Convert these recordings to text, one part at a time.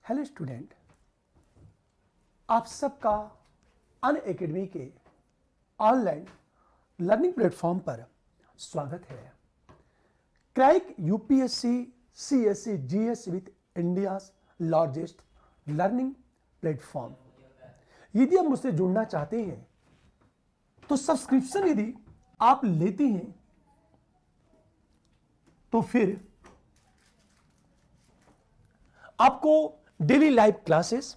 Hello student, आप सबका Unacademy के ऑनलाइन लर्निंग प्लेटफॉर्म पर स्वागत है। Crack UPSC CSC GS with India's largest learning platform. यदि आप मुझसे जुड़ना चाहते हैं तो सब्सक्रिप्शन यदि आप लेते हैं तो फिर आपको daily live classes,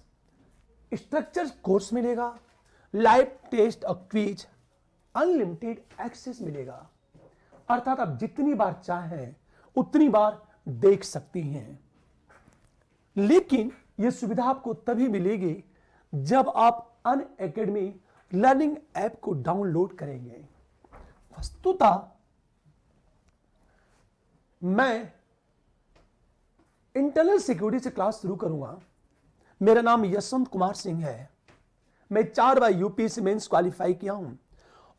structure course मिलेगा, लाइव टेस्ट और क्विज, अनलिमिटेड एक्सेस मिलेगा। अर्थात आप जितनी बार चाहें उतनी बार देख सकती हैं। लेकिन यह सुविधा आपको तभी मिलेगी जब आप अनअकैडमी लर्निंग ऐप को डाउनलोड करेंगे। वस्तुतः मैं इंटरनल सिक्योरिटी से क्लास शुरू करूंगा। मेरा नाम यशवंत कुमार सिंह है। मैं 4 बार यूपीएससी मेंस क्वालिफाई किया हूं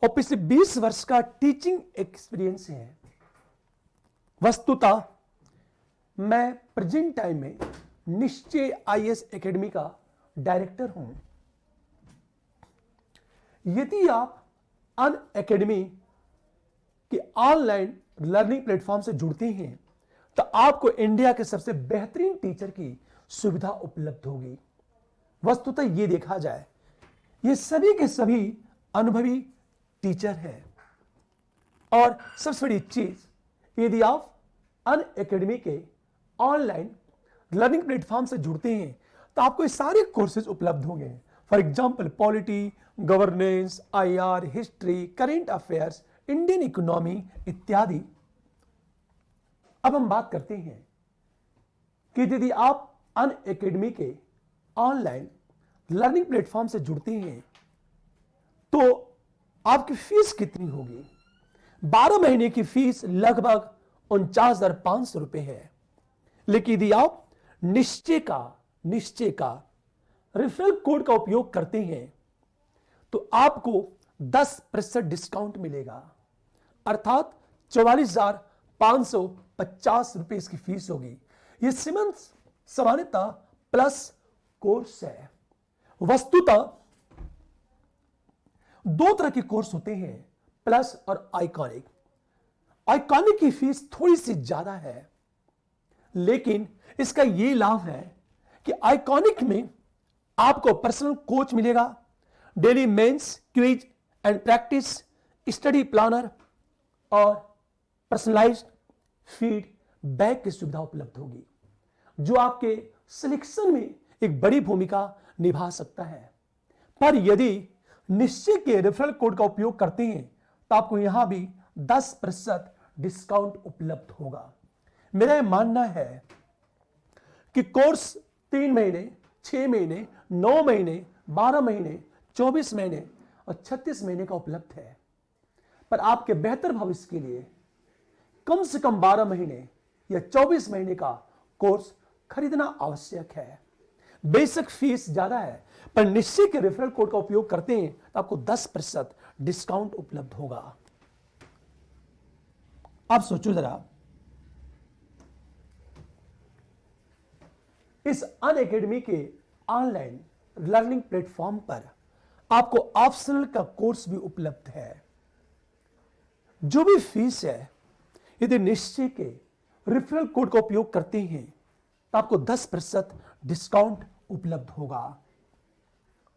और पिछले 20 वर्ष का टीचिंग एक्सपीरियंस है। वस्तुतः मैं प्रेजेंट टाइम में निश्चय आईएएस एकेडमी का डायरेक्टर हूं। यदि आप अनअकैडमी के ऑनलाइन लर्निंग प्लेटफॉर्म से जुड़ते हैं तो आपको इंडिया के सबसे बेहतरीन टीचर की सुविधा उपलब्ध होगी। वस्तुतः ये देखा जाए, ये सभी के सभी अनुभवी टीचर हैं। और सबसे बड़ी चीज, यदि आप अनअकैडमी के ऑनलाइन लर्निंग प्लेटफॉर्म से जुड़ते हैं तो आपको ये सारे कोर्सेज उपलब्ध होंगे। For example polity, governance, IR, history, current affairs, Indian economy इत्यादि। अब हम बात करते हैं कि यदि आप अनअकैडमी के ऑनलाइन लर्निंग प्लेटफॉर्म से जुड़ते हैं तो आपकी फीस कितनी होगी। 12 महीने की फीस लगभग 49,500 रुपए है। लेकिन यदि आप निश्चय का रेफरल कोड का उपयोग करते हैं तो आपको 10% डिस्काउंट मिलेगा। अर्थात 44,550 रुपए इसकी फीस होगी। यह सिमंस सामान्यता प्लस कोर्स है। वस्तुतः 2 तरह के कोर्स होते हैं, प्लस और आइकॉनिक। आइकॉनिक की फीस थोड़ी सी ज्यादा है, लेकिन इसका यह लाभ है कि आइकॉनिक में आपको पर्सनल कोच मिलेगा, daily mains, quiz and practice, study planner और पर्सनलाइज्ड फीडबैक की सुविधा उपलब्ध होगी, जो आपके सिलेक्शन में एक बड़ी भूमिका निभा सकता है। पर यदि निश्चय के रेफरल कोड का उपयोग करते हैं तो आपको यहां भी 10% डिस्काउंट उपलब्ध होगा। मेरा यह मानना है कि कोर्स 3 महीने, 6 महीने, 9 महीने, 12 महीने, 24 महीने और 36 महीने का उपलब्ध है। पर आपके बेहतर भविष्य के लिए कम से कम 12 महीने या 24 महीने का कोर्स खरीदना आवश्यक है। बेशक फीस ज्यादा है, पर निश्चय के रेफरल कोड का उपयोग करते हैं तो आपको 10% डिस्काउंट उपलब्ध होगा। आप सोचो जरा, इस अनअकैडमी के ऑनलाइन लर्निंग प्लेटफॉर्म पर आपको ऑप्शनल का कोर्स भी उपलब्ध है। जो भी फीस है, यदि निश्चय के रेफरल कोड का उपयोग करते हैं तो आपको 10% डिस्काउंट उपलब्ध होगा।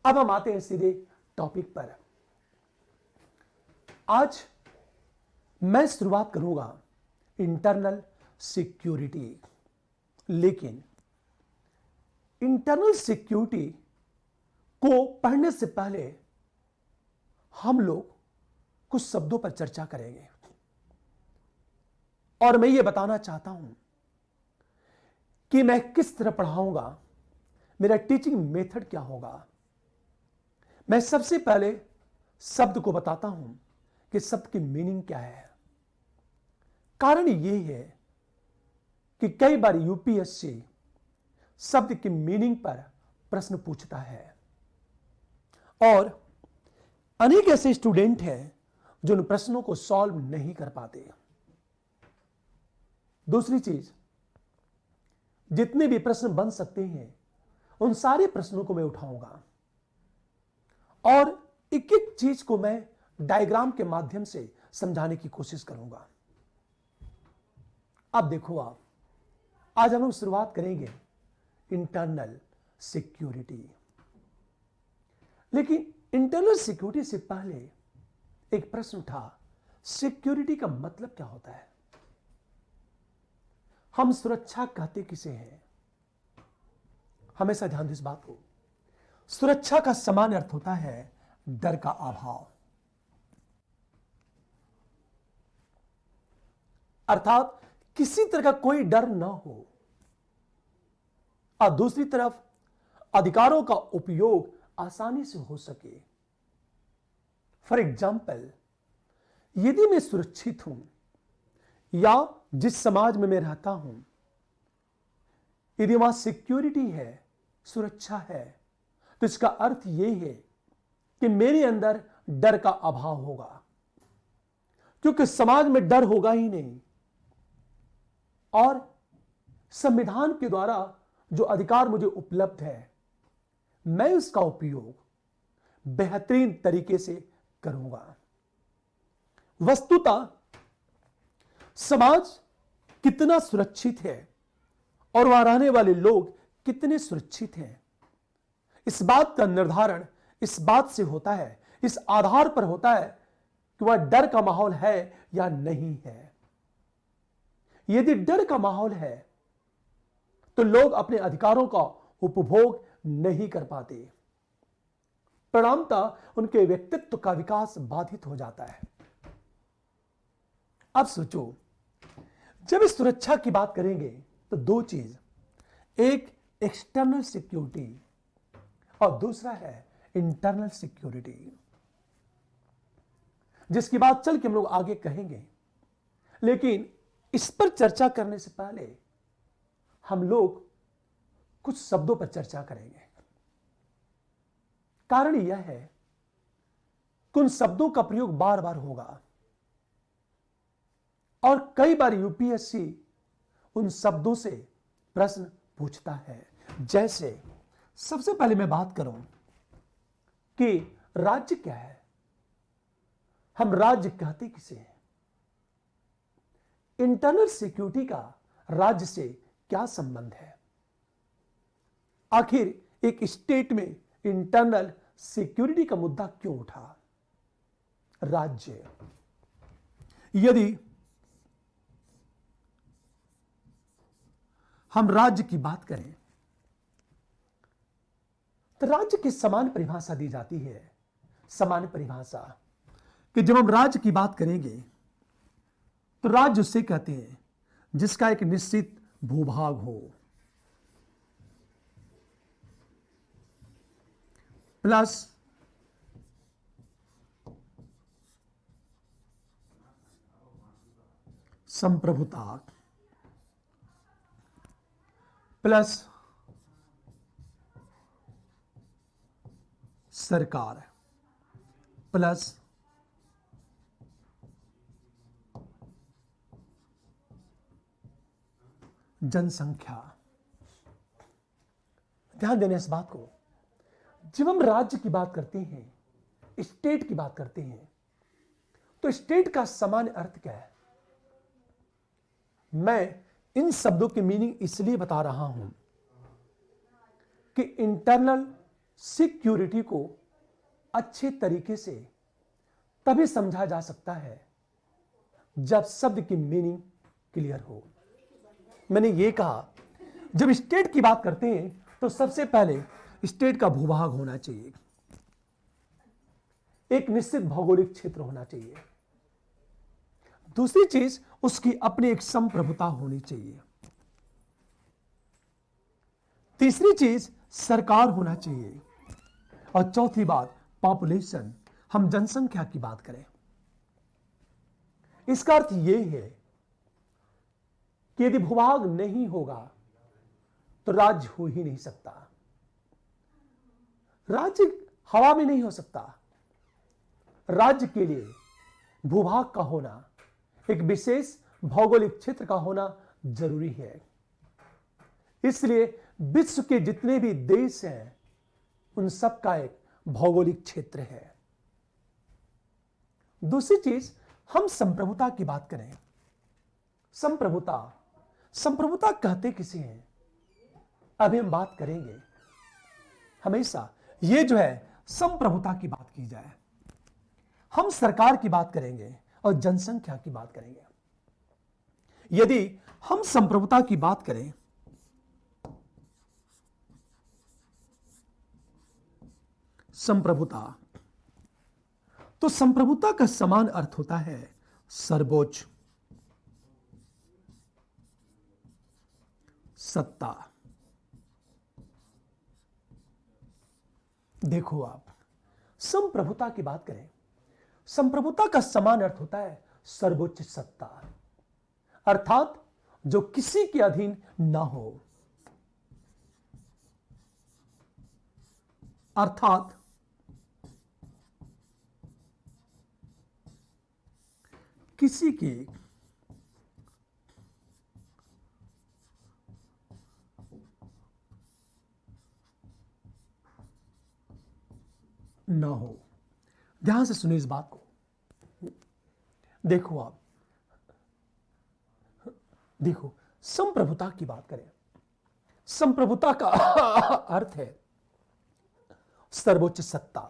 अब हम आते हैं सीधे टॉपिक पर। आज मैं शुरुआत करूंगा इंटरनल सिक्योरिटी। लेकिन इंटरनल सिक्योरिटी को पढ़ने से पहले हम लोग कुछ शब्दों पर चर्चा करेंगे और मैं ये बताना चाहता हूं कि मैं किस तरह पढ़ाऊंगा, मेरा टीचिंग मेथड क्या होगा। मैं सबसे पहले शब्द को बताता हूं कि शब्द की मीनिंग क्या है। कारण यह है कि कई बार यूपीएससी शब्द की मीनिंग पर प्रश्न पूछता है और अनेक ऐसे स्टूडेंट हैं जो उन प्रश्नों को सॉल्व नहीं कर पाते। दूसरी चीज, जितने भी प्रश्न बन सकते हैं उन सारे प्रश्नों को मैं उठाऊंगा और एक एक चीज को मैं डायग्राम के माध्यम से समझाने की कोशिश करूंगा। अब देखो, आज हम लोग शुरुआत करेंगे इंटरनल सिक्योरिटी। लेकिन इंटरनल सिक्योरिटी से पहले एक प्रश्न उठा, सिक्योरिटी का मतलब क्या होता है? हम सुरक्षा कहते किसे हैं? हमेशा ध्यान दो इस बात को। सुरक्षा का सामान्य अर्थ होता है डर का अभाव, अर्थात किसी तरह का कोई डर ना हो, और दूसरी तरफ अधिकारों का उपयोग आसानी से हो सके। फॉर एग्जाम्पल, यदि मैं सुरक्षित हूं या जिस समाज में मैं रहता हूं, यदि वहां सिक्योरिटी है, सुरक्षा है, तो इसका अर्थ यह है कि मेरे अंदर डर का अभाव होगा, क्योंकि समाज में डर होगा ही नहीं। और संविधान के द्वारा जो अधिकार मुझे उपलब्ध है, मैं उसका उपयोग बेहतरीन तरीके से करूंगा। वस्तुतः समाज कितना सुरक्षित है और वहां रहने वाले लोग कितने सुरक्षित हैं, इस बात का निर्धारण इस बात से होता है, इस आधार पर होता है कि वह डर का माहौल है या नहीं है। यदि डर का माहौल है तो लोग अपने अधिकारों का उपभोग नहीं कर पाते, परिणामतः उनके व्यक्तित्व का विकास बाधित हो जाता है। अब सोचो, जब इस सुरक्षा की बात करेंगे तो दो चीज, एक एक्सटर्नल सिक्योरिटी और दूसरा है इंटरनल सिक्योरिटी, जिसकी बात चल के हम लोग आगे कहेंगे। लेकिन इस पर चर्चा करने से पहले हम लोग कुछ शब्दों पर चर्चा करेंगे। कारण यह है कि उन शब्दों का प्रयोग बार बार होगा और कई बार यूपीएससी उन शब्दों से प्रश्न पूछता है। जैसे सबसे पहले मैं बात करूं कि राज्य क्या है, हम राज्य कहते किसे हैं? इंटरनल सिक्योरिटी का राज्य से क्या संबंध है? आखिर एक स्टेट में इंटरनल सिक्योरिटी का मुद्दा क्यों उठा? राज्य, यदि हम राज्य की बात करें तो राज्य की समान परिभाषा दी जाती है। समान परिभाषा कि जब हम राज्य की बात करेंगे तो राज्य उसे कहते हैं जिसका एक निश्चित भूभाग हो, प्लस संप्रभुता, प्लस सरकार, प्लस जनसंख्या। ध्यान देने इस बात को, जब हम राज्य की बात करते हैं, स्टेट की बात करते हैं, तो स्टेट का सामान्य अर्थ क्या है? मैं इन शब्दों की मीनिंग इसलिए बता रहा हूं कि इंटरनल सिक्योरिटी को अच्छे तरीके से तभी समझा जा सकता है जब शब्द की मीनिंग क्लियर हो। मैंने ये कहा, जब स्टेट की बात करते हैं तो सबसे पहले स्टेट का भूभाग होना चाहिए, एक निश्चित भौगोलिक क्षेत्र होना चाहिए। दूसरी चीज, उसकी अपनी एक संप्रभुता होनी चाहिए। तीसरी चीज, सरकार होना चाहिए। और चौथी बात, पॉपुलेशन, हम जनसंख्या की बात करें। इसका अर्थ यह है कि यदि भूभाग नहीं होगा तो राज्य हो ही नहीं सकता। राज्य हवा में नहीं हो सकता। राज्य के लिए भूभाग का होना, एक विशेष भौगोलिक क्षेत्र का होना जरूरी है। इसलिए विश्व के जितने भी देश हैं उन सब का एक भौगोलिक क्षेत्र है। दूसरी चीज, हम संप्रभुता की बात करें। संप्रभुता, संप्रभुता कहते किसे हैं, अभी हम बात करेंगे। हमेशा ये जो है संप्रभुता की बात की जाए, हम सरकार की बात करेंगे और जनसंख्या की बात करेंगे। यदि हम संप्रभुता की बात करें, संप्रभुता, तो संप्रभुता का समान अर्थ होता है सर्वोच्च सत्ता। देखो आप, संप्रभुता की बात करें, संप्रभुता का समान अर्थ होता है सर्वोच्च सत्ता, अर्थात जो किसी के अधीन ना हो, अर्थात किसी की ना हो। ध्यान से सुनिए इस बात को। देखो आप, देखो, संप्रभुता की बात करें, संप्रभुता का अर्थ है सर्वोच्च सत्ता,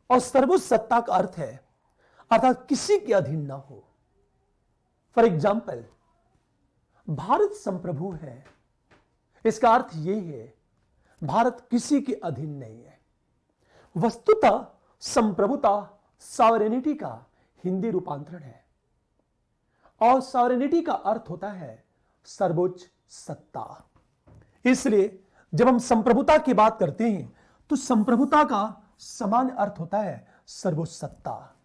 और सर्वोच्च सत्ता का अर्थ है अर्थात किसी के अधीन ना हो। फॉर एग्जाम्पल, भारत संप्रभु है, इसका अर्थ यह है भारत किसी के अधीन नहीं है। वस्तुतः संप्रभुता सॉवरेनिटी का हिंदी रूपांतरण है, और सॉवरेनिटी का अर्थ होता है सर्वोच्च सत्ता। इसलिए जब हम संप्रभुता की बात करते हैं तो संप्रभुता का समान अर्थ होता है सर्वोच्च सत्ता,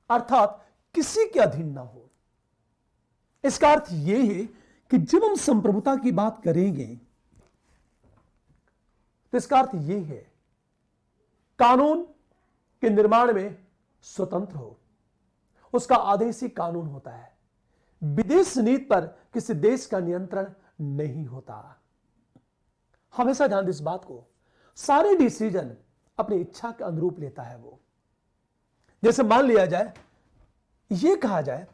अर्थात किसी के अधीन ना हो। इसका अर्थ यह है कि जब हम संप्रभुता की बात करेंगे तो इसका अर्थ यह है कानून के निर्माण में स्वतंत्र हो, उसका आदेशी कानून होता है, विदेश नीति पर किसी देश का नियंत्रण नहीं होता। हमेशा ध्यान दें इस बात को, सारे डिसीजन अपनी इच्छा के अनुरूप लेता है वो। जैसे मान लिया जाए, ये कहा जाए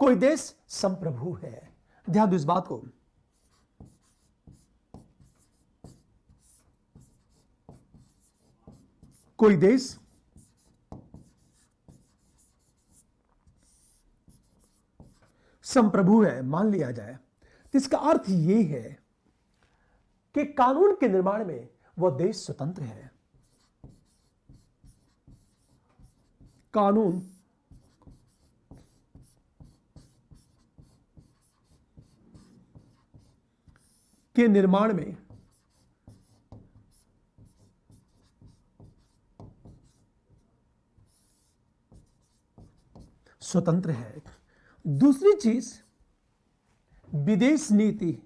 कोई देश संप्रभु है, ध्यान दो इस बात को, कोई देश संप्रभु है मान लिया जाए, तो इसका अर्थ यह है कि कानून के निर्माण में वह देश स्वतंत्र है। कानून के निर्माण में स्वतंत्र है। दूसरी चीज, विदेश नीति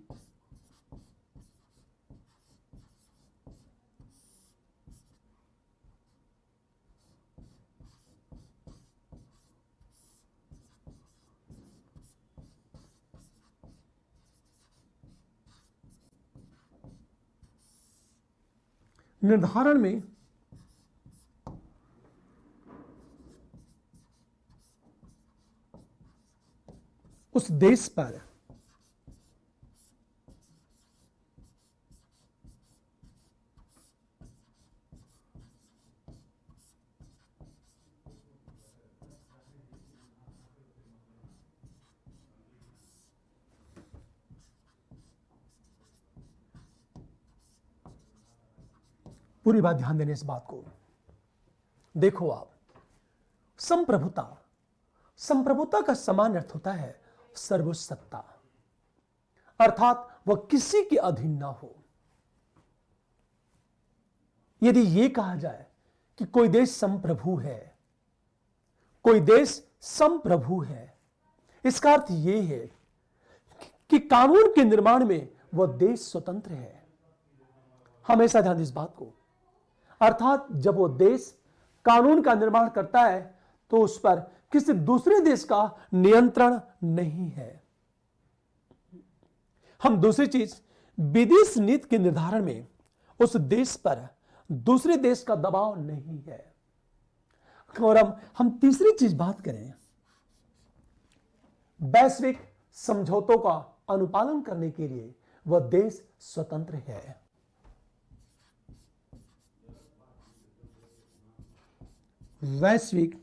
निर्धारण में उस देश पर पूरी बात ध्यान देने इस बात को। देखो आप, संप्रभुता, संप्रभुता का समान अर्थ होता है सर्वोच्च सत्ता, अर्थात वह किसी के अधीन ना हो। यदि यह कहा जाए कि कोई देश संप्रभु है, कोई देश संप्रभु है, इसका अर्थ यह है कि कानून के निर्माण में वह देश स्वतंत्र है। हमेशा ध्यान दें इस बात को, अर्थात जब वो देश कानून का निर्माण करता है तो उस पर किसी दूसरे देश का नियंत्रण नहीं है। हम दूसरी चीज, विदेश नीति के निर्धारण में उस देश पर दूसरे देश का दबाव नहीं है। और हम तीसरी चीज बात करें, वैश्विक समझौतों का अनुपालन करने के लिए वह देश स्वतंत्र है। वैश्विक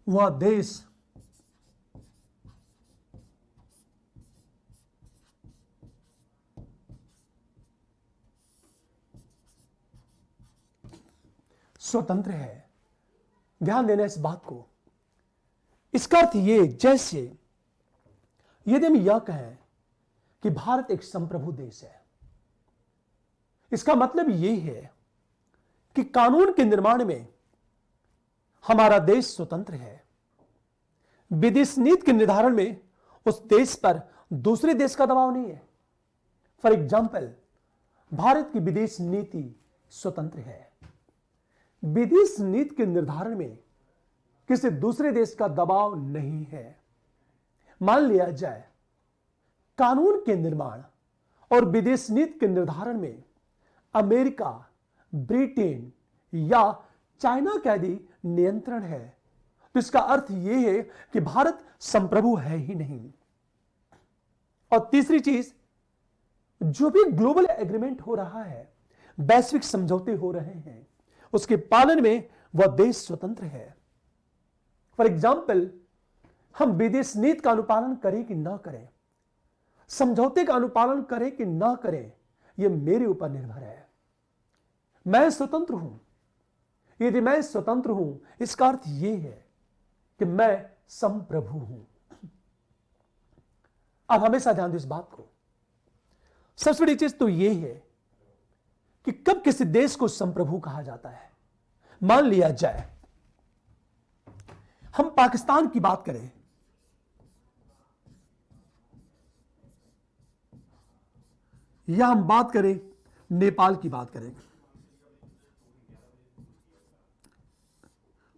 वह देश स्वतंत्र है। ध्यान देना इस बात को। इसका अर्थ ये, जैसे यदि हम यह कहें कि भारत एक संप्रभु देश है, इसका मतलब यह है कि कानून के निर्माण में हमारा देश स्वतंत्र है। विदेश नीति के निर्धारण में उस देश पर दूसरे देश का दबाव नहीं है। फॉर एग्जाम्पल, भारत की विदेश नीति स्वतंत्र है। विदेश नीति के निर्धारण में किसी दूसरे देश का दबाव नहीं है। मान लिया जाए कानून के निर्माण और विदेश नीति के निर्धारण में अमेरिका, ब्रिटेन या चाइना का यदि नियंत्रण है, तो इसका अर्थ यह है कि भारत संप्रभु है ही नहीं। और तीसरी चीज, जो भी ग्लोबल एग्रीमेंट हो रहा है, वैश्विक समझौते हो रहे हैं, उसके पालन में वह देश स्वतंत्र है। फॉर एग्जाम्पल, हम विदेश नीति का अनुपालन करें कि ना करें, समझौते का अनुपालन करें कि ना करें, यह मेरे ऊपर निर्भर है। मैं स्वतंत्र हूं। यदि मैं स्वतंत्र हूं, इसका अर्थ यह है कि मैं संप्रभु हूं। अब हमेशा ध्यान दो इस बात को। सबसे बड़ी चीज तो यह है कि कब किसी देश को संप्रभु कहा जाता है। मान लिया जाए हम पाकिस्तान की बात करें, या हम बात करें नेपाल की बात करें,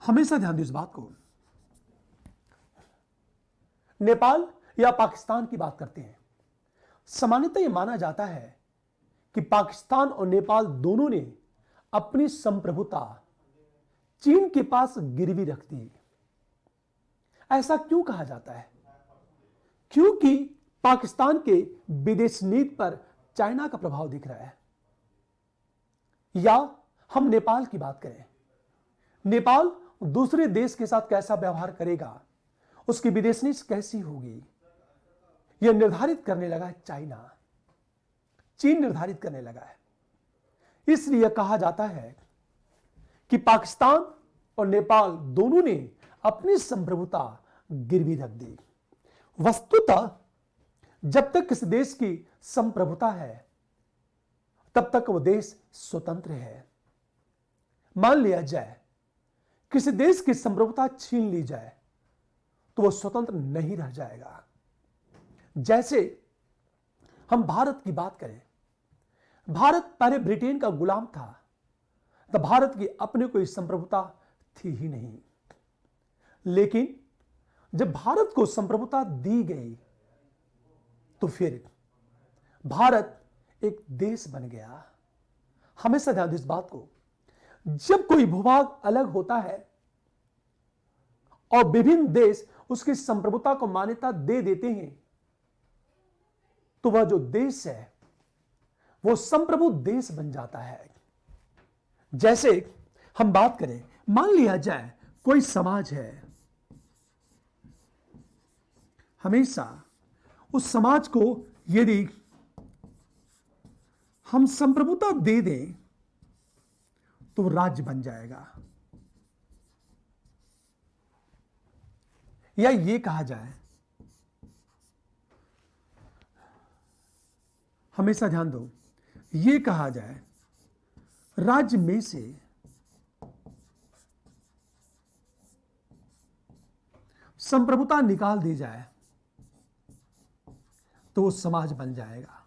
हमेशा ध्यान दो इस बात को। नेपाल या पाकिस्तान की बात करते हैं, सामान्यतः यह माना जाता है कि पाकिस्तान और नेपाल दोनों ने अपनी संप्रभुता चीन के पास गिरवी रख दी। ऐसा क्यों कहा जाता है? क्योंकि पाकिस्तान के विदेश नीति पर चाइना का प्रभाव दिख रहा है। या हम नेपाल की बात करें, नेपाल दूसरे देश के साथ कैसा व्यवहार करेगा, उसकी विदेश नीति कैसी होगी, यह निर्धारित करने लगा है चाइना। चीन निर्धारित करने लगा है। इसलिए कहा जाता है कि पाकिस्तान और नेपाल दोनों ने अपनी संप्रभुता गिरवी रख दी। वस्तुतः जब तक किसी देश की संप्रभुता है, तब तक वह देश स्वतंत्र है। मान लिया जाए किसी देश की संप्रभुता छीन ली जाए, तो वह स्वतंत्र नहीं रह जाएगा। जैसे हम भारत की बात करें, भारत पहले ब्रिटेन का गुलाम था, तब भारत की अपने कोई संप्रभुता थी ही नहीं। लेकिन जब भारत को संप्रभुता दी गई, तो फिर भारत एक देश बन गया। हमेशा ध्यान दो इस बात को। जब कोई भूभाग अलग होता है और विभिन्न देश उसकी संप्रभुता को मान्यता दे देते हैं, तो वह जो देश है वो संप्रभु देश बन जाता है। जैसे हम बात करें, मान लिया जाए कोई समाज है, हमेशा उस समाज को यदि हम संप्रभुता दे दें, तो राज्य बन जाएगा। या ये कहा जाए, हमेशा ध्यान दो, ये कहा जाए राज्य में से संप्रभुता निकाल दी जाए, तो वो समाज बन जाएगा।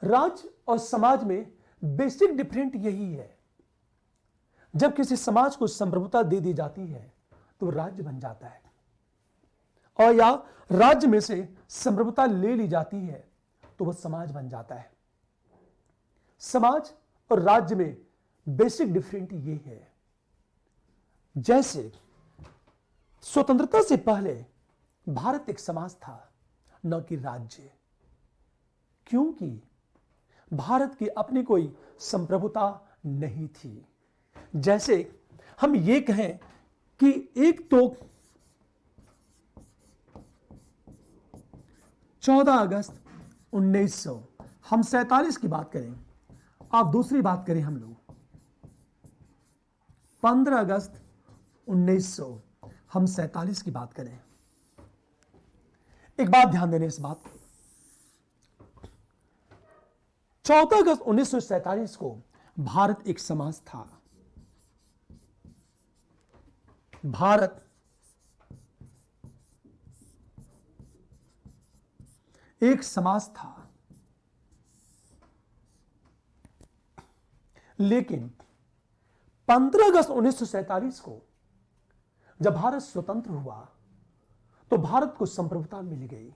राज्य और समाज में बेसिक डिफरेंट यही है। जब किसी समाज को संप्रभुता दे दी जाती है तो राज्य बन जाता है, और या राज्य में से संप्रभुता ले ली जाती है तो वह समाज बन जाता है। समाज और राज्य में बेसिक डिफरेंट ये है। जैसे स्वतंत्रता से पहले भारत एक समाज था, न कि राज्य, क्योंकि भारत की अपनी कोई संप्रभुता नहीं थी। जैसे हम ये कहें कि एक तो 14 अगस्त 1900, हम 47 की बात करें, आप दूसरी बात करें, हम लोग 15 अगस्त 1900, हम 47 की बात करें। एक बात ध्यान देने इस बात को, 14 अगस्त 1947 को भारत एक समाज था। भारत एक समाज था, लेकिन 15 अगस्त 1947 को जब भारत स्वतंत्र हुआ तो भारत को संप्रभुता मिल गई,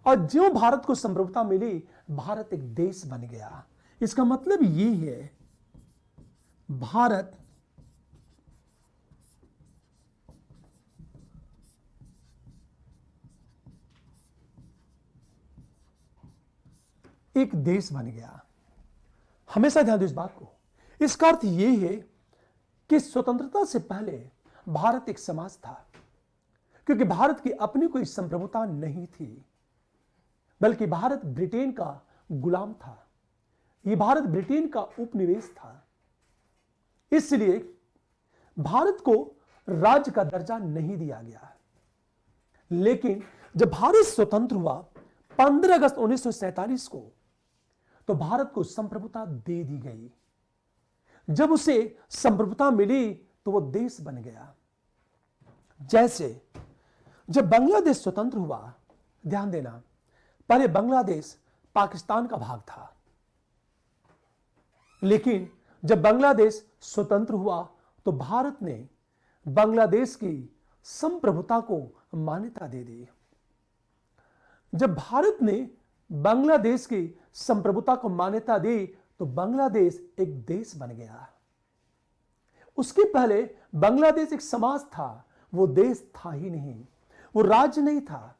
और ज्यों भारत को संप्रभुता मिली, भारत एक देश बन गया। इसका मतलब यह है, भारत एक देश बन गया। हमेशा ध्यान दो इस बात को। इसका अर्थ यह है कि स्वतंत्रता से पहले भारत एक समाज था, क्योंकि भारत की अपनी कोई संप्रभुता नहीं थी, बल्कि भारत ब्रिटेन का गुलाम था। यह भारत ब्रिटेन का उपनिवेश था। इसलिए भारत को राज्य का दर्जा नहीं दिया गया। लेकिन जब भारत स्वतंत्र हुआ 15 अगस्त 1947 को, तो भारत को संप्रभुता दे दी गई। जब उसे संप्रभुता मिली तो वो देश बन गया। जैसे जब बांग्लादेश स्वतंत्र हुआ, ध्यान देना, पहले बांग्लादेश पाकिस्तान का भाग था, लेकिन जब बांग्लादेश स्वतंत्र हुआ तो भारत ने बांग्लादेश की संप्रभुता को मान्यता दे दी। जब भारत ने बांग्लादेश की संप्रभुता को मान्यता दी तो बांग्लादेश एक देश बन गया। उसके पहले बांग्लादेश एक समाज था, वो देश था ही नहीं, वो राज्य नहीं था।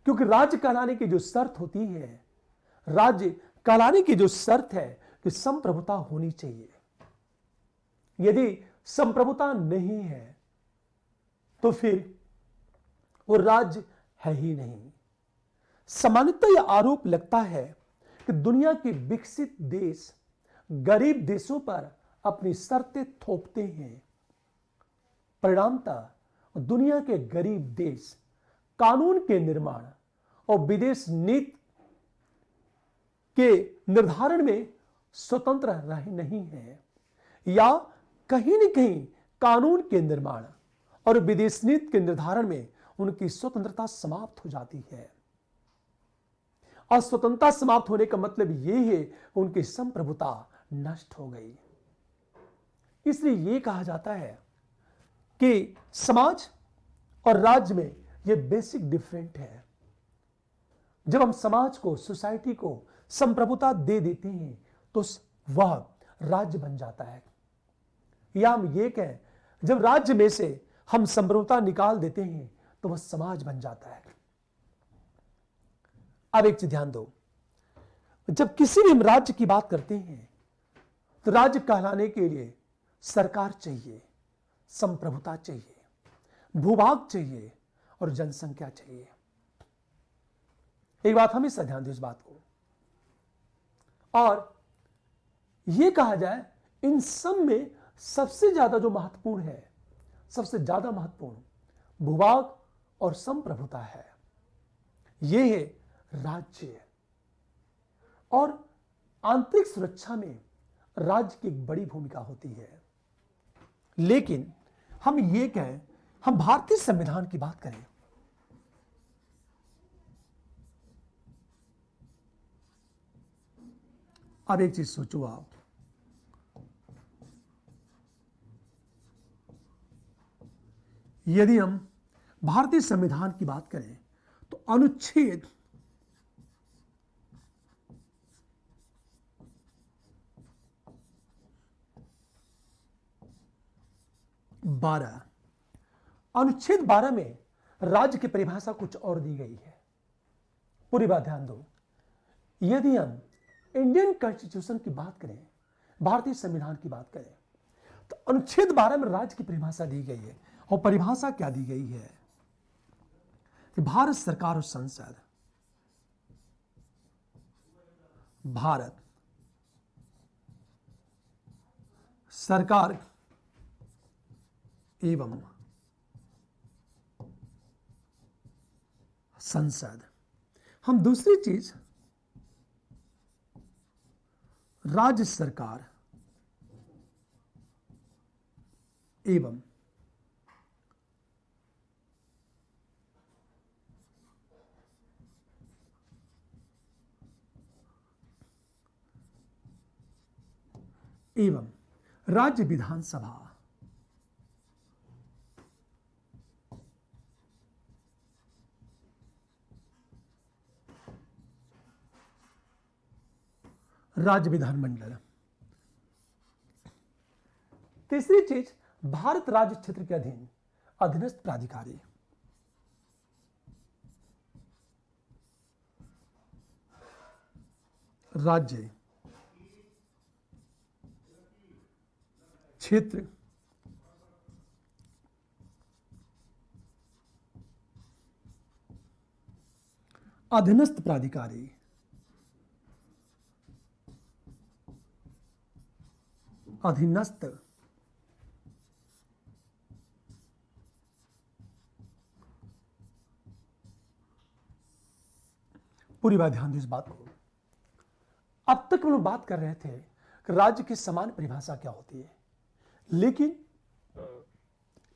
क्योंकि राज्य कहलाने की जो शर्त होती है, राज्य कहलाने की जो शर्त है कि संप्रभुता होनी चाहिए। यदि संप्रभुता नहीं है तो फिर वो राज्य है ही नहीं। सामान्यतः यह आरोप लगता है कि दुनिया के विकसित देश गरीब देशों पर अपनी शर्तें थोपते हैं। परिणामतः दुनिया के गरीब देश कानून के निर्माण और विदेश नीति के निर्धारण में स्वतंत्र रहे नहीं है, या कहीं न कहीं कानून के निर्माण और विदेश नीति के निर्धारण में उनकी स्वतंत्रता समाप्त हो जाती है। और स्वतंत्रता समाप्त होने का मतलब यह है कि उनकी संप्रभुता नष्ट हो गई। इसलिए यह कहा जाता है कि समाज और राज्य में यह बेसिक डिफरेंट है। जब हम समाज को, सोसाइटी को संप्रभुता दे देते हैं तो वह राज्य बन जाता है। या हम ये कहें, जब राज्य में से हम संप्रभुता निकाल देते हैं तो वह समाज बन जाता है। अब एक चीज ध्यान दो, जब किसी भी हम राज्य की बात करते हैं तो राज्य कहलाने के लिए सरकार चाहिए, संप्रभुता चाहिए, भूभाग चाहिए और जनसंख्या चाहिए। एक बात हमेशा ध्यान दो इस बात को, और यह कहा जाए इन सब में सबसे ज्यादा जो महत्वपूर्ण है, सबसे ज्यादा महत्वपूर्ण भूभाग और संप्रभुता है। यह है राज्य, और आंतरिक सुरक्षा में राज्य की एक बड़ी भूमिका होती है। लेकिन हम ये कहें, हम भारतीय संविधान की बात करें अब एक चीज सोचो आप, यदि हम भारतीय संविधान की बात करें तो अनुच्छेद 12, अनुच्छेद 12 में राज्य की परिभाषा कुछ और दी गई है। पूरी बात ध्यान दो। यदि हम इंडियन कॉन्स्टिट्यूशन की बात करें, भारतीय संविधान की बात करें, तो अनुच्छेद 12 में राज्य की परिभाषा दी गई है। और परिभाषा क्या दी गई है कि भारत सरकार और संसद, भारत सरकार एवं संसद, हम दूसरी चीज राज्य सरकार एवं राज्य विधानसभा, राज्य विधानमंडल। तीसरी चीज भारत राज्य क्षेत्र के अधीन अधीनस्थ प्राधिकारी, राज्य क्षेत्र अधीनस्थ प्राधिकारी, अधीनस्थ पूरी बात ध्यान दो इस बात को। अब तक हम लोग बात कर रहे थे कि राज्य की समान परिभाषा क्या होती है, लेकिन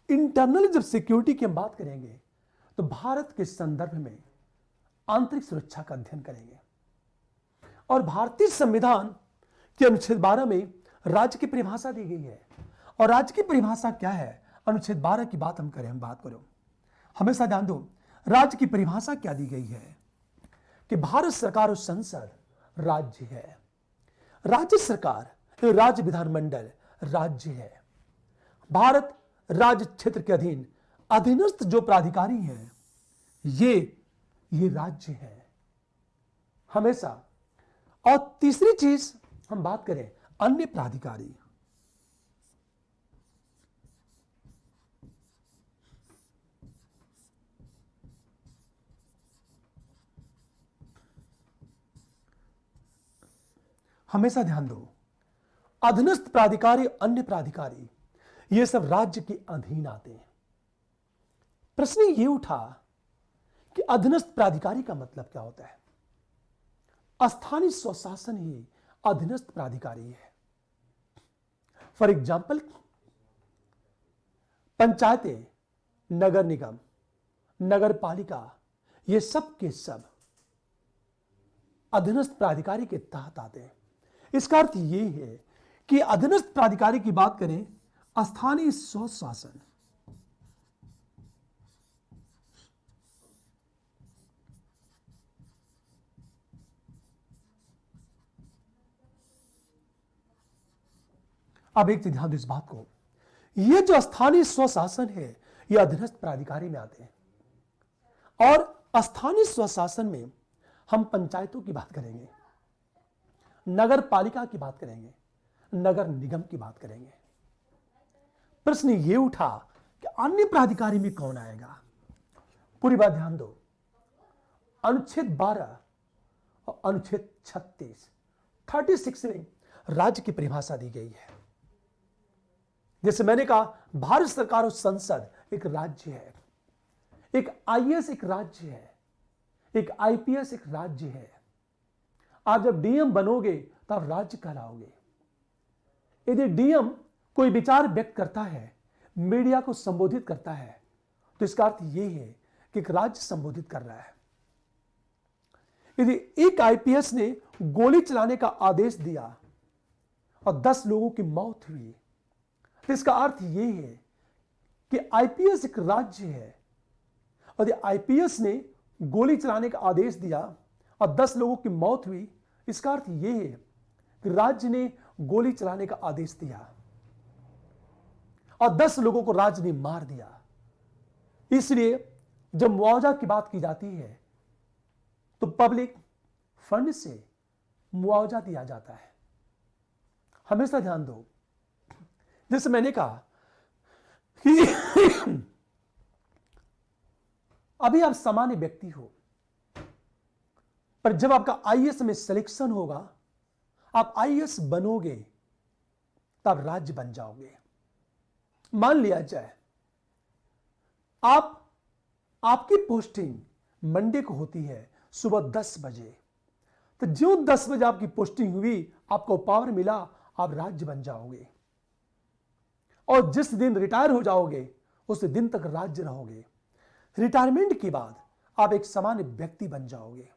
इंटरनल जब सिक्योरिटी की हम बात करेंगे तो भारत के संदर्भ में आंतरिक सुरक्षा का अध्ययन करेंगे। और भारतीय संविधान के अनुच्छेद 12 में राज्य की परिभाषा दी गई है। और राज्य की परिभाषा क्या है, अनुच्छेद 12 की बात हम करें, हम बात करो, हमेशा ध्यान दो, राज्य की परिभाषा क्या दी गई है कि भारत सरकार और संसद राज्य है, राज्य सरकार राज्य विधानमंडल राज्य है, भारत राज्य क्षेत्र के अधीन अधीनस्थ जो प्राधिकारी हैं ये राज्य है हमेशा। और तीसरी चीज हम बात करें अन्य प्राधिकारी, हमेशा ध्यान दो, अधीनस्थ प्राधिकारी, अन्य प्राधिकारी, ये सब राज्य के अधीन आते हैं। प्रश्न ये उठा कि अधीनस्थ प्राधिकारी का मतलब क्या होता है। स्थानीय स्वशासन ही अधीनस्थ प्राधिकारी है। फॉर एग्जाम्पल, पंचायतें, नगर निगम, नगर पालिका, ये सब के सब अधीनस्थ प्राधिकारी के तहत आते हैं। इसका अर्थ ये है कि अधीनस्थ प्राधिकारी की बात करें, स्थानीय स्वशासन, अब एक चीज ध्यान दो इस बात को, ये जो स्थानीय स्वशासन है ये अधीनस्थ प्राधिकारी में आते हैं। और स्थानीय स्वशासन में हम पंचायतों की बात करेंगे, नगर पालिका की बात करेंगे, नगर निगम की बात करेंगे। प्रश्न ये उठा कि अन्य प्राधिकारी में कौन आएगा। पूरी बात ध्यान दो, अनुच्छेद 12 और अनुच्छेद 36 में राज्य की परिभाषा दी गई है। जैसे मैंने कहा, भारत सरकार और संसद एक राज्य है, एक आईएएस एक राज्य है, एक आईपीएस एक राज्य है। आप जब डीएम बनोगे तो आप राज्य कहलाओगे। यदि डीएम कोई विचार व्यक्त करता है, मीडिया को संबोधित करता है, तो इसका अर्थ यह है कि एक राज्य संबोधित कर रहा है। यदि एक आईपीएस ने गोली चलाने का आदेश दिया और 10 लोगों की मौत हुई, तो इसका अर्थ यह है कि आईपीएस एक राज्य है, और यदि आईपीएस ने गोली चलाने का आदेश दिया और 10 लोगों की मौत हुई, इसका अर्थ यह है कि राज्य ने गोली चलाने का आदेश दिया और 10 लोगों को राज्य ने मार दिया। इसलिए जब मुआवजा की बात की जाती है तो पब्लिक फंड से मुआवजा दिया जाता है। हमेशा ध्यान दो, जैसे मैंने कहा कि अभी आप सामान्य व्यक्ति हो, पर जब आपका आईएएस में सिलेक्शन होगा, आप आईएएस बनोगे, तब राज्य बन जाओगे। मान लिया जाए आपकी पोस्टिंग मंडे को होती है सुबह 10 बजे, तो जो 10 बजे आपकी पोस्टिंग हुई, आपको पावर मिला, आप राज्य बन जाओगे, और जिस दिन रिटायर हो जाओगे उस दिन तक राज्य रहोगे। रिटायरमेंट के बाद आप एक सामान्य व्यक्ति बन जाओगे,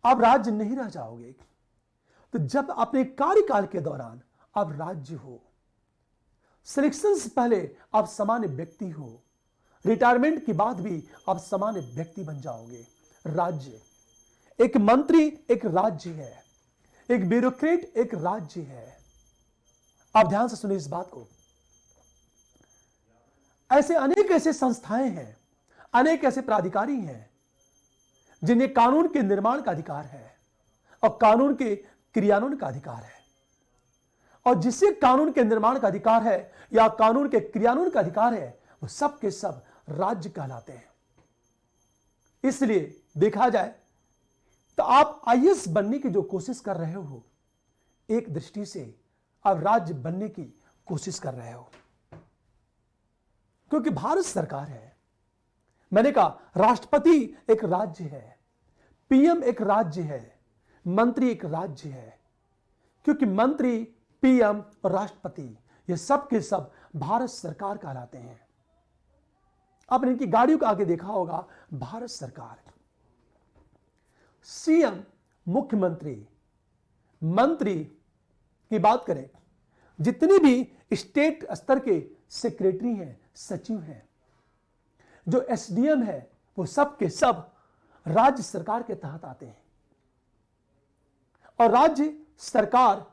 आप राज्य नहीं रह जाओगे। तो जब अपने कार्यकाल के दौरान आप राज्य हो, सिलेक्शन से पहले आप सामान्य व्यक्ति हो, रिटायरमेंट के बाद भी आप सामान्य व्यक्ति बन जाओगे। राज्य, एक मंत्री एक राज्य है, एक ब्यूरोक्रेट एक राज्य है। आप ध्यान से सुनिए इस बात को। ऐसे अनेक ऐसे संस्थाएं हैं, अनेक ऐसे प्राधिकारी हैं जिन्हें कानून के निर्माण का अधिकार है और कानून के क्रियान्वयन का अधिकार है, और जिससे कानून के निर्माण का अधिकार है या कानून के क्रियान्वयन का अधिकार है, वो सब के सब राज्य कहलाते हैं। इसलिए देखा जाए तो आप आईएएस बनने की जो कोशिश कर रहे हो, एक दृष्टि से आप राज्य बनने की कोशिश कर रहे हो, क्योंकि भारत सरकार है। मैंने कहा राष्ट्रपति एक राज्य है, पीएम एक राज्य है, मंत्री एक राज्य है, क्योंकि मंत्री, पीएम और राष्ट्रपति ये सब के सब भारत सरकार कहलाते हैं। आपने इनकी गाड़ियों को आगे देखा होगा, भारत सरकार। सीएम मुख्यमंत्री, मंत्री की बात करें, जितने भी स्टेट स्तर के सेक्रेटरी हैं, सचिव हैं, जो एसडीएम है, वो सब के सब राज्य सरकार के तहत आते हैं। और राज्य सरकार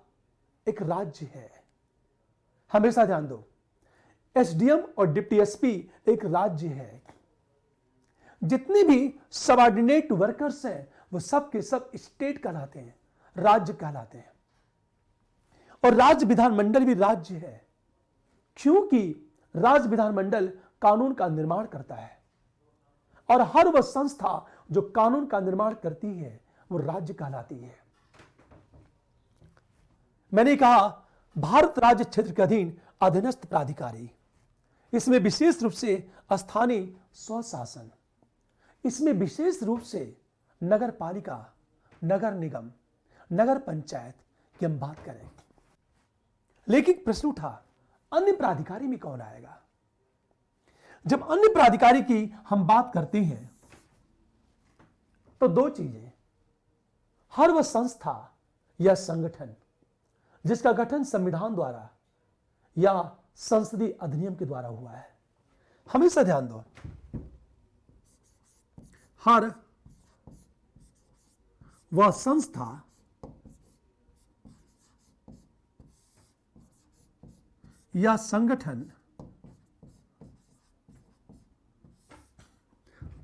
एक राज्य है, हमेशा ध्यान दो। एसडीएम और डिप्टी एसपी एक राज्य है। जितने भी सबऑर्डिनेट वर्कर्स हैं, वो सब के सब स्टेट कहलाते हैं, राज्य कहलाते हैं। और राज्य विधानमंडल भी राज्य है, क्योंकि राज्य विधानमंडल कानून का निर्माण करता है, और हर वह संस्था जो कानून का निर्माण करती है वो राज्य कहलाती है। मैंने कहा भारत राज्य क्षेत्र के अधीन अधीनस्थ प्राधिकारी, इसमें विशेष रूप से स्थानीय स्वशासन, इसमें विशेष रूप से नगर पालिका, नगर निगम, नगर पंचायत की हम बात करें। लेकिन प्रश्न उठा, अन्य प्राधिकारी में कौन आएगा? जब अन्य प्राधिकारी की हम बात करते हैं तो दो चीजें, हर वह संस्था या संगठन जिसका गठन संविधान द्वारा या संसदीय अधिनियम के द्वारा हुआ है, हमेशा ध्यान दो, हर वह संस्था या संगठन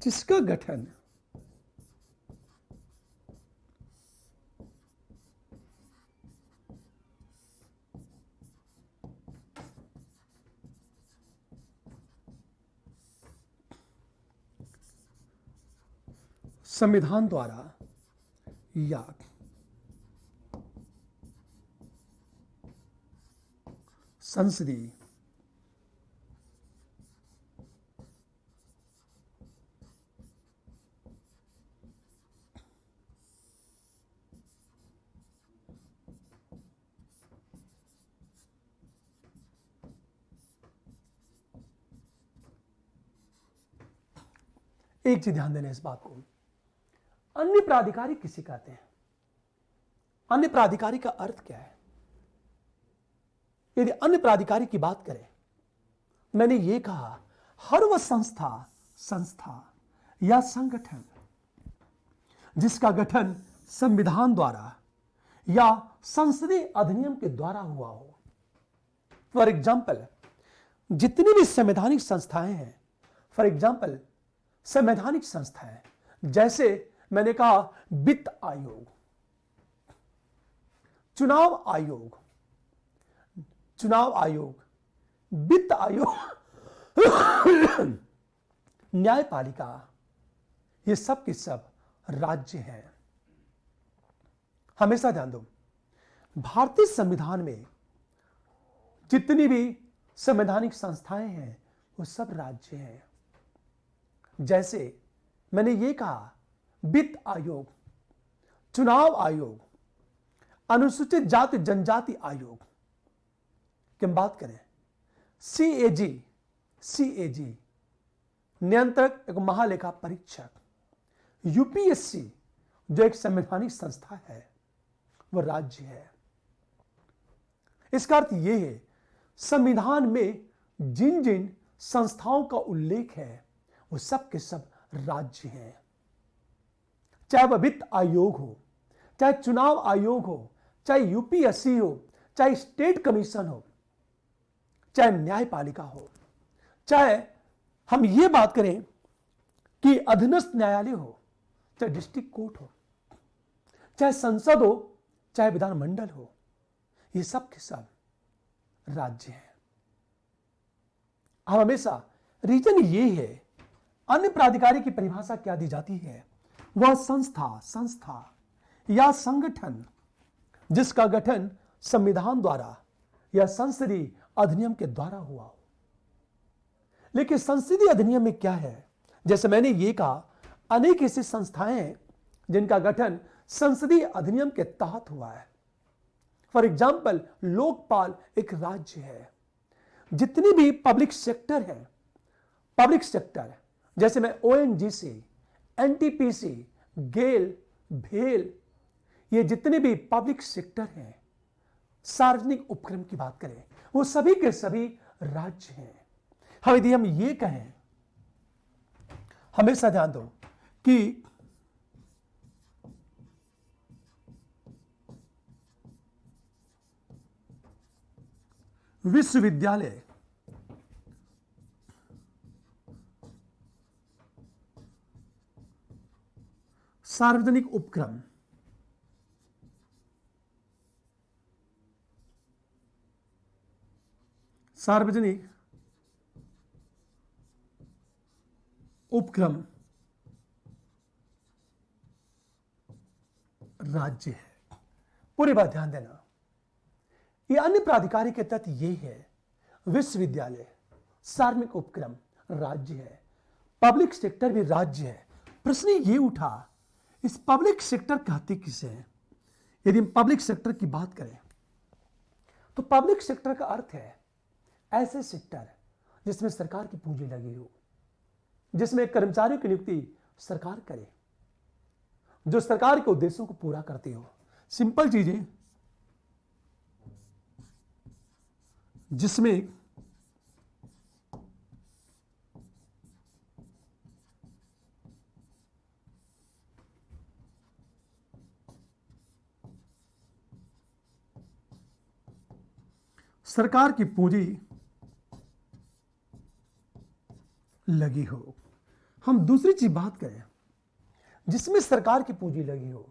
जिसका गठन संविधान द्वारा या संसदीय एक चीज ध्यान देना इस बात को, अन्य प्राधिकारी किसे कहते हैं? अन्य प्राधिकारी का अर्थ क्या है? यदि अन्य प्राधिकारी की बात करें, मैंने यह कहा हर वह संस्था या संगठन जिसका गठन संविधान द्वारा या संसदीय अधिनियम के द्वारा हुआ हो। फॉर एग्जाम्पल, जितनी भी संवैधानिक संस्थाएं हैं, फॉर एग्जाम्पल संवैधानिक संस्थाएं जैसे मैंने कहा वित्त आयोग, चुनाव आयोग, वित्त आयोग, न्यायपालिका, ये सब के सब राज्य हैं। हमेशा ध्यान दो, भारतीय संविधान में जितनी भी संवैधानिक संस्थाएं हैं वो सब राज्य हैं। जैसे मैंने ये कहा वित्त आयोग, चुनाव आयोग, अनुसूचित जाति जनजाति आयोग की हम बात करें, सीएजी नियंत्रक एक महालेखा परीक्षक, यूपीएससी जो एक संवैधानिक संस्था है वो राज्य है। इसका अर्थ यह है संविधान में जिन जिन संस्थाओं का उल्लेख है वो सब के सब राज्य हैं। चाहे वह वित्त आयोग हो, चाहे चुनाव आयोग हो, चाहे यूपीएससी हो, चाहे स्टेट कमीशन हो, चाहे न्यायपालिका हो, चाहे हम ये बात करें कि अधीनस्थ न्यायालय हो, चाहे डिस्ट्रिक्ट कोर्ट हो, चाहे संसद हो, चाहे विधानमंडल हो, ये सब के सब राज्य हैं। हम हमेशा रीजन ये है, अन्य प्राधिकारी की परिभाषा क्या दी जाती है? वह संस्था या संगठन जिसका गठन संविधान द्वारा या संसदीय अधिनियम के द्वारा हुआ हो। लेकिन संसदीय अधिनियम में क्या है? जैसे मैंने ये कहा अनेक ऐसी संस्थाएं हैं जिनका गठन संसदीय अधिनियम के तहत हुआ है। फॉर एग्जाम्पल, लोकपाल एक राज्य है। जितनी भी पब्लिक सेक्टर है, पब्लिक सेक्टर जैसे मैं ओएनजीसी, एनटीपीसी, गेल, भेल, ये जितने भी पब्लिक सेक्टर हैं, सार्वजनिक उपक्रम की बात करें, वो सभी के सभी राज्य हैं। यदि हम ये कहें, हमेशा ध्यान दो कि विश्वविद्यालय सार्वजनिक उपक्रम, सार्वजनिक उपक्रम राज्य है। पूरी बात ध्यान देना, ये अन्य प्राधिकारी के तथ्य ये है, विश्वविद्यालय सार्वजनिक उपक्रम राज्य है, पब्लिक सेक्टर भी राज्य है। प्रश्न ये उठा, इस पब्लिक सेक्टर कहते किसे हैं? यदि हम पब्लिक सेक्टर की बात करें तो पब्लिक सेक्टर का अर्थ है ऐसे सेक्टर जिसमें सरकार की पूंजी लगी हो, जिसमें कर्मचारियों की नियुक्ति सरकार करे, जो सरकार के उद्देश्यों को पूरा करती हो। सिंपल चीजें जिसमें सरकार की पूंजी लगी हो। हम दूसरी चीज बात करें जिसमें सरकार की पूंजी लगी हो,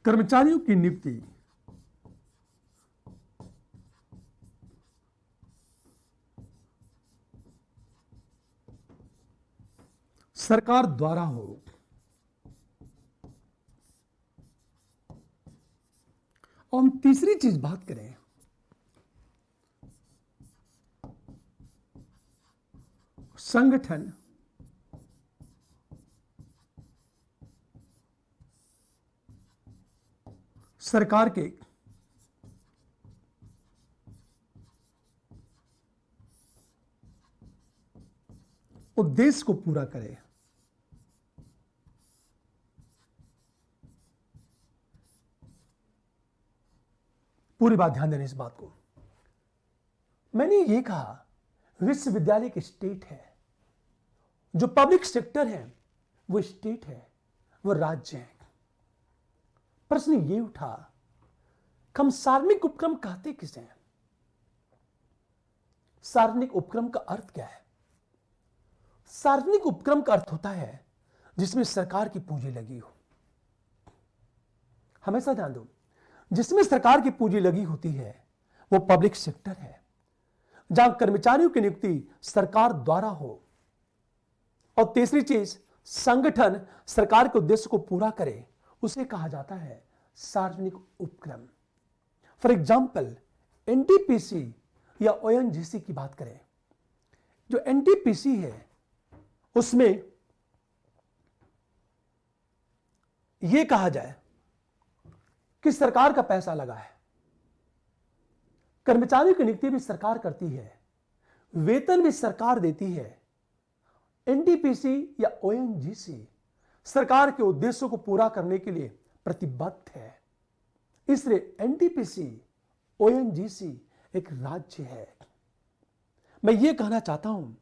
कर्मचारियों की नियुक्ति सरकार द्वारा हो। और हम तीसरी चीज बात करें, संगठन सरकार के उद्देश्य को पूरा करे। पूरी बात ध्यान देने इस बात को। मैंने ये कहा विश्वविद्यालय एक स्टेट है, जो पब्लिक सेक्टर है वो स्टेट है, वो राज्य है। प्रश्न ये उठा कि हम सार्वजनिक उपक्रम कहते किसे हैं? सार्वजनिक उपक्रम का अर्थ क्या है? सार्वजनिक उपक्रम का अर्थ होता है जिसमें सरकार की पूंजी लगी हो। हमेशा ध्यान दो, जिसमें सरकार की पूंजी लगी होती है वो पब्लिक सेक्टर है। जहां कर्मचारियों की नियुक्ति सरकार द्वारा हो। और तीसरी चीज, संगठन सरकार के उद्देश्य को पूरा करे, उसे कहा जाता है सार्वजनिक उपक्रम। फॉर एग्जाम्पल, एनटीपीसी या ओएनजीसी की बात करें। जो एनटीपीसी है उसमें यह कहा जाए कि सरकार का पैसा लगा है, कर्मचारियों की नियुक्ति भी सरकार करती है, वेतन भी सरकार देती है। एनटीपीसी या ओएनजीसी सरकार के उद्देश्यों को पूरा करने के लिए प्रतिबद्ध है। इसलिए एनटीपीसी ओएनजीसी एक राज्य है। मैं यह कहना चाहता हूं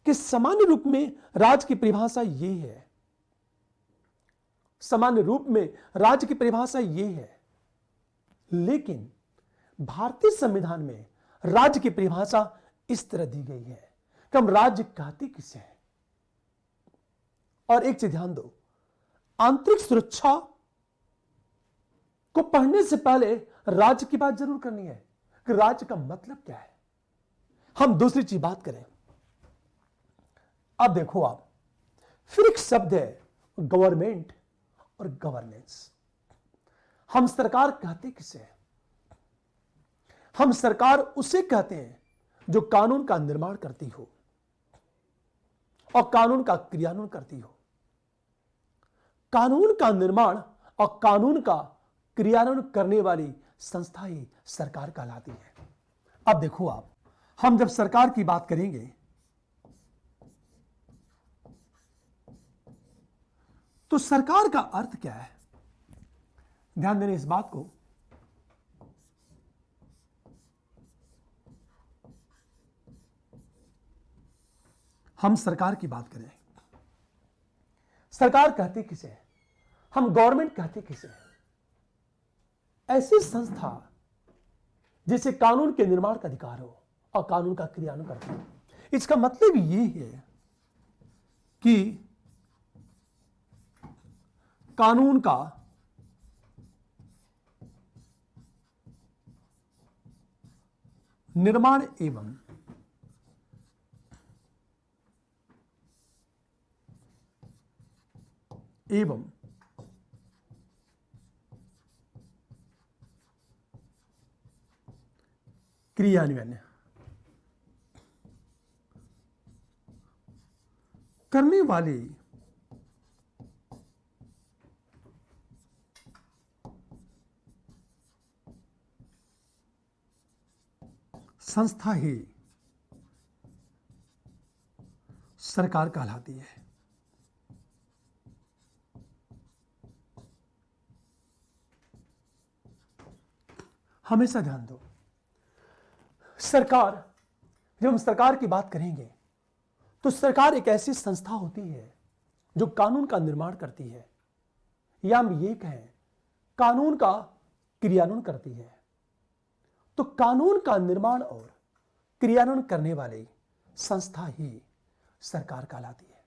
कि सामान्य रूप में राज्य की परिभाषा यह है, सामान्य रूप में राज्य की परिभाषा यह है, लेकिन भारतीय संविधान में राज्य की परिभाषा इस तरह दी गई है कि हम राज्य कहते किसे हैं। और एक चीज ध्यान दो, आंतरिक सुरक्षा को पढ़ने से पहले राज्य की बात जरूर करनी है कि राज्य का मतलब क्या है। हम दूसरी चीज बात करें। अब देखो, आप फिर एक शब्द है गवर्नमेंट और गवर्नेंस। हम सरकार कहते किसे हैं? हम सरकार उसे कहते हैं जो कानून का निर्माण करती हो और कानून का क्रियान्वयन करती हो। कानून का निर्माण और कानून का क्रियान्वयन करने वाली संस्था ही सरकार कहलाती है। अब देखो, आप हम जब सरकार की बात करेंगे तो सरकार का अर्थ क्या है? ध्यान देने इस बात को। हम सरकार की बात करें, सरकार कहते किसे हैं? हम गवर्नमेंट कहते किसे हैं? ऐसी संस्था जिसे कानून के निर्माण का अधिकार हो और कानून का क्रियान्वयन करती हो। इसका मतलब ये है कि कानून का निर्माण एवं क्रियान्वयन करने वाली संस्था ही सरकार कहलाती है। हमेशा ध्यान दो, सरकार, जब हम सरकार की बात करेंगे तो सरकार एक ऐसी संस्था होती है जो कानून का निर्माण करती है, या हम ये कहें कानून का क्रियान्वयन करती है। तो कानून का निर्माण और क्रियान्वयन करने वाली संस्था ही सरकार कहलाती है।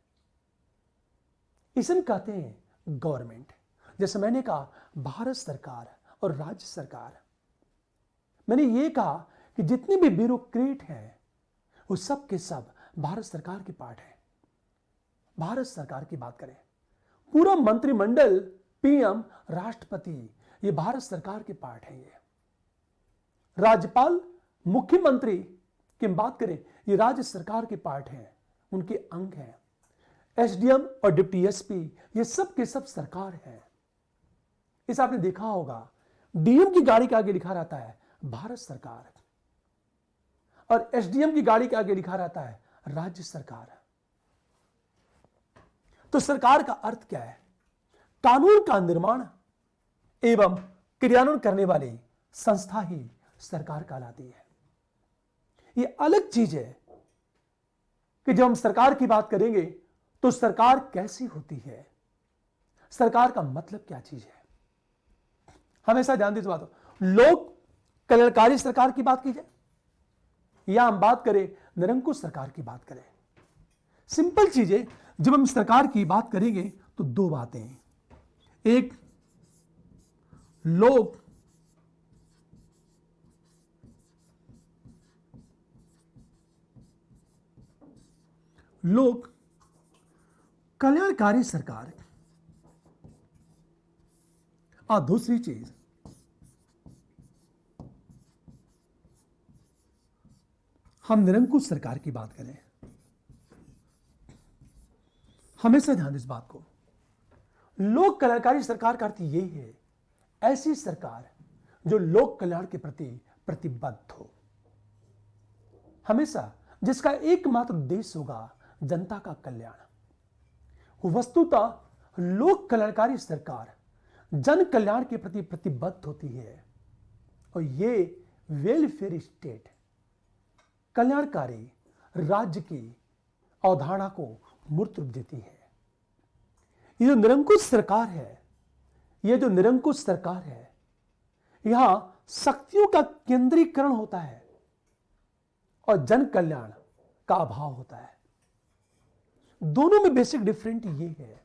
इसे कहते हैं गवर्नमेंट। जैसे मैंने कहा भारत सरकार और राज्य सरकार, मैंने ये कहा कि जितने भी ब्यूरोक्रेट हैं वो सब के सब भारत सरकार के पार्ट हैं। भारत सरकार की बात करें, पूरा मंत्रिमंडल, पीएम, राष्ट्रपति, ये भारत सरकार के पार्ट हैं। ये राज्यपाल, मुख्यमंत्री की बात करें, ये राज्य सरकार के पार्ट हैं, उनके अंग हैं। एसडीएम और डिप्टी एसपी, ये सब के सब सरकार हैं। इस आपने देखा होगा डीएम की गाड़ी के आगे लिखा रहता है भारत सरकार, और एसडीएम की गाड़ी के आगे लिखा रहता है राज्य सरकार। तो सरकार का अर्थ क्या है? कानून का निर्माण एवं क्रियान्वयन करने वाली संस्था ही सरकार कहलाती है। यह अलग चीज है कि जब हम सरकार की बात करेंगे तो सरकार कैसी होती है, सरकार का मतलब क्या चीज है, हमेशा ध्यान दीजिए बात। लोक कल्याणकारी सरकार की बात की जाए या हम बात करें निरंकुश सरकार की बात करें, सिंपल चीज है। जब हम सरकार की बात करेंगे तो दो बातें हैं, एक लोक कल्याणकारी सरकार और दूसरी चीज हम निरंकुश सरकार की बात करें। हमेशा ध्यान इस बात को, लोक कल्याणकारी सरकार का अर्थ यही है ऐसी सरकार जो लोक कल्याण के प्रति प्रतिबद्ध हो, हमेशा जिसका एकमात्र उद्देश्य होगा जनता का कल्याण। वस्तुतः लोक कल्याणकारी सरकार जन कल्याण के प्रति प्रतिबद्ध होती है और ये वेलफेयर स्टेट कल्याणकारी राज्य की अवधारणा को मूर्त रूप देती है। ये जो निरंकुश सरकार है, ये जो निरंकुश सरकार है, यहां शक्तियों का केंद्रीकरण होता है और जन कल्याण का अभाव होता है। दोनों में बेसिक डिफरेंट ये है।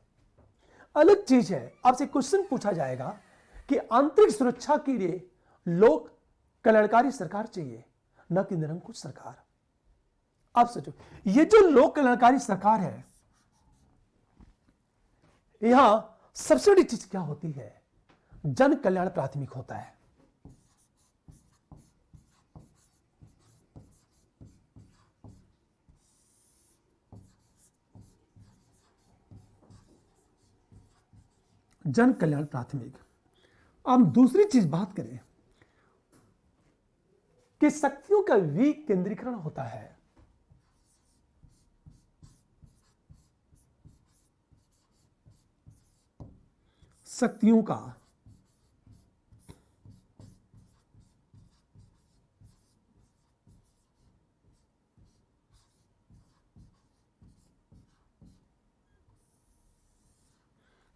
अलग चीज है, आपसे क्वेश्चन पूछा जाएगा कि आंतरिक सुरक्षा के लिए लोक कल्याणकारी सरकार चाहिए न कि निरंकुश सरकार। आप सोचो, ये जो लोक कल्याणकारी सरकार है, यहां सबसे बड़ी चीज क्या होती है? जन कल्याण प्राथमिक होता है। जन कल्याण प्राथमिक। अब दूसरी चीज बात करें कि शक्तियों का विकेंद्रीकरण होता है। शक्तियों का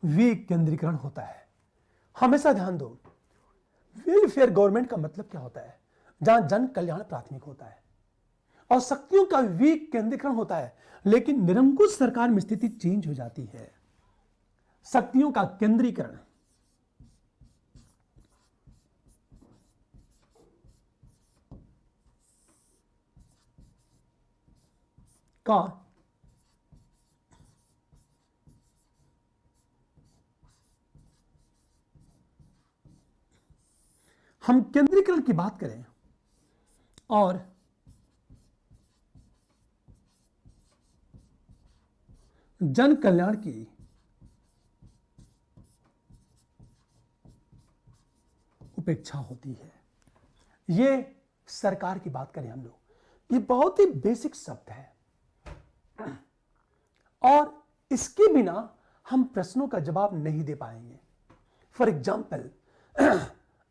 विकेंद्रीकरण होता है। हमेशा ध्यान दो, वेलफेयर गवर्नमेंट का मतलब क्या होता है? जहां जन कल्याण प्राथमिक होता है और शक्तियों का विकेंद्रीकरण होता है। लेकिन निरंकुश सरकार में स्थिति चेंज हो जाती है। शक्तियों का केंद्रीकरण का हम केंद्रीकरण की बात करें और जन कल्याण की उपेक्षा होती है। ये सरकार की बात करें हम लोग, ये बहुत ही बेसिक शब्द है और इसके बिना हम प्रश्नों का जवाब नहीं दे पाएंगे। फॉर एग्जाम्पल,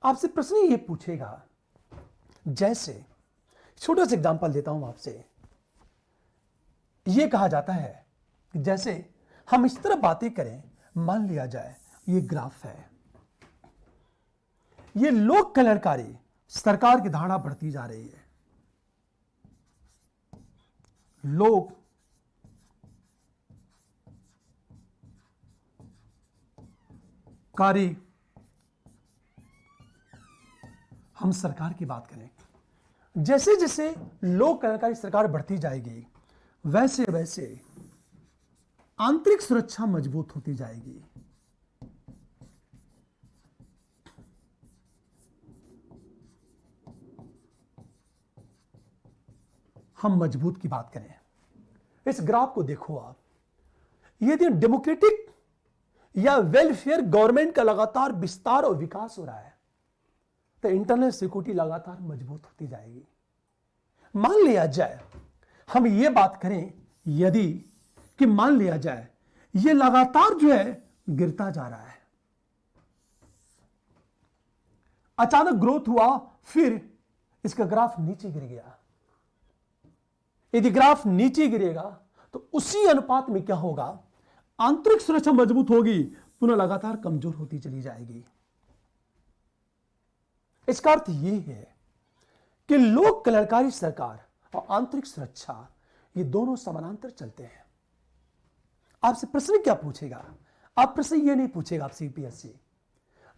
आपसे प्रश्न ये पूछेगा, जैसे छोटा सा एग्जाम्पल देता हूं आपसे। ये कहा जाता है कि जैसे हम इस तरह बातें करें, मान लिया जाए ये ग्राफ है, ये लोक कल्याणकारी सरकार की धारणा बढ़ती जा रही है। लोक कारी, हम सरकार की बात करें, जैसे जैसे लोक कल्याणकारी सरकार बढ़ती जाएगी वैसे वैसे आंतरिक सुरक्षा मजबूत होती जाएगी। हम मजबूत की बात करें, इस ग्राफ को देखो आप, यदि डेमोक्रेटिक या वेलफेयर गवर्नमेंट का लगातार विस्तार और विकास हो रहा है तो इंटरनल सिक्योरिटी लगातार मजबूत होती जाएगी। मान लिया जाए, हम ये बात करें यदि कि मान लिया जाए ये लगातार जो है गिरता जा रहा है, अचानक ग्रोथ हुआ, फिर इसका ग्राफ नीचे गिर गया। यदि ग्राफ नीचे गिरेगा तो उसी अनुपात में क्या होगा, आंतरिक सुरक्षा मजबूत होगी, पुनः लगातार कमजोर होती चली जाएगी। इसका अर्थ यह है कि लोक कल्याणकारी सरकार और आंतरिक सुरक्षा ये दोनों समानांतर चलते हैं। आपसे प्रश्न क्या पूछेगा, आप प्रश्न ये नहीं पूछेगा आपसे यूपीएससी,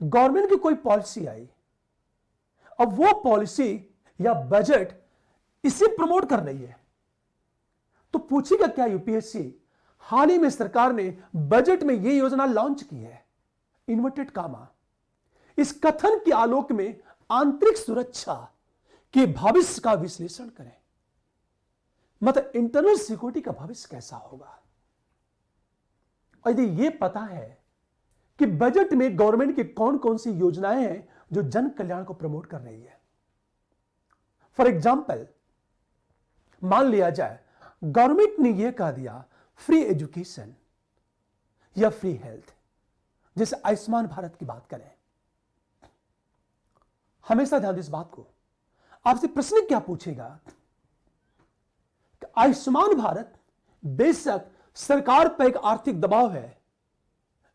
गवर्नमेंट की कोई पॉलिसी आई, अब वो पॉलिसी या बजट इसे प्रमोट कर रही है, तो पूछेगा क्या यूपीएससी, हाल ही में सरकार ने बजट में यह योजना लॉन्च की है, इन्वर्टेड कामा, इस कथन के आलोक में आंतरिक सुरक्षा के भविष्य का विश्लेषण करें, मतलब इंटरनल सिक्योरिटी का भविष्य कैसा होगा। और यदि यह पता है कि बजट में गवर्नमेंट की कौन कौन सी योजनाएं हैं जो जन कल्याण को प्रमोट कर रही है। फॉर एग्जाम्पल, मान लिया जाए गवर्नमेंट ने यह कह दिया फ्री एजुकेशन या फ्री हेल्थ, जैसे आयुष्मान भारत की बात करें, हमेशा ध्यान दें इस बात को। आपसे प्रश्न क्या पूछेगा कि आयुष्मान भारत बेशक सरकार पर एक आर्थिक दबाव है,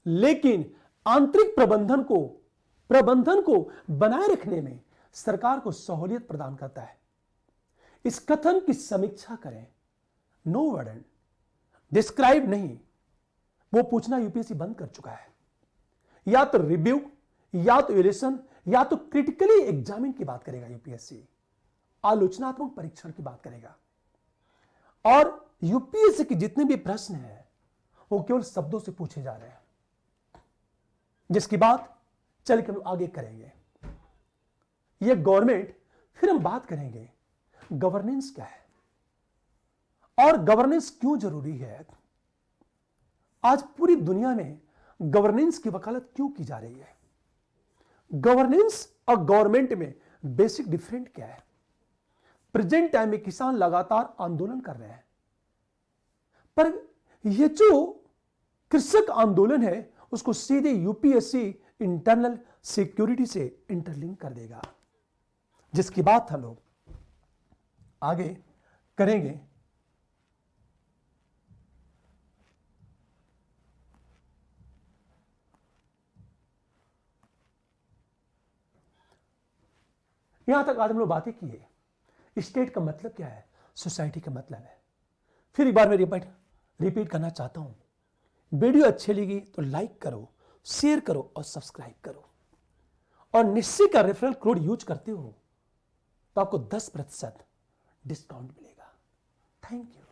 लेकिन आंतरिक प्रबंधन को बनाए रखने में सरकार को सहूलियत प्रदान करता है। इस कथन की समीक्षा करें, नो वर्डन, डिस्क्राइब नहीं, वो पूछना यूपीएससी बंद कर चुका है। या तो रिव्यू, या तो इवैल्यूएशन, या तो क्रिटिकली एग्जामिन की बात करेगा यूपीएससी, आलोचनात्मक परीक्षण की बात करेगा। और यूपीएससी के जितने भी प्रश्न हैं वो केवल शब्दों से पूछे जा रहे हैं, जिसकी बात चल के हम आगे करेंगे। ये गवर्नमेंट, फिर हम बात करेंगे गवर्नेंस क्या है और गवर्नेंस क्यों जरूरी है। आज पूरी दुनिया में गवर्नेंस की वकालत क्यों की जा रही है, गवर्नेंस और गवर्नमेंट में बेसिक डिफरेंट क्या है। प्रेजेंट टाइम में किसान लगातार आंदोलन कर रहे हैं, पर यह जो कृषक आंदोलन है उसको सीधे यूपीएससी इंटरनल सिक्योरिटी से इंटरलिंक कर देगा, जिसकी बात हम लोग आगे करेंगे। यहां तक आज हम लोग बातें की है, स्टेट का मतलब क्या है, सोसाइटी का मतलब है। फिर एक बार मैं रिपीट करना चाहता हूं, वीडियो अच्छी लगी तो लाइक करो, शेयर करो और सब्सक्राइब करो। और निश्चित का रेफरल कोड यूज करते हो तो आपको 10% डिस्काउंट मिलेगा। Thank you.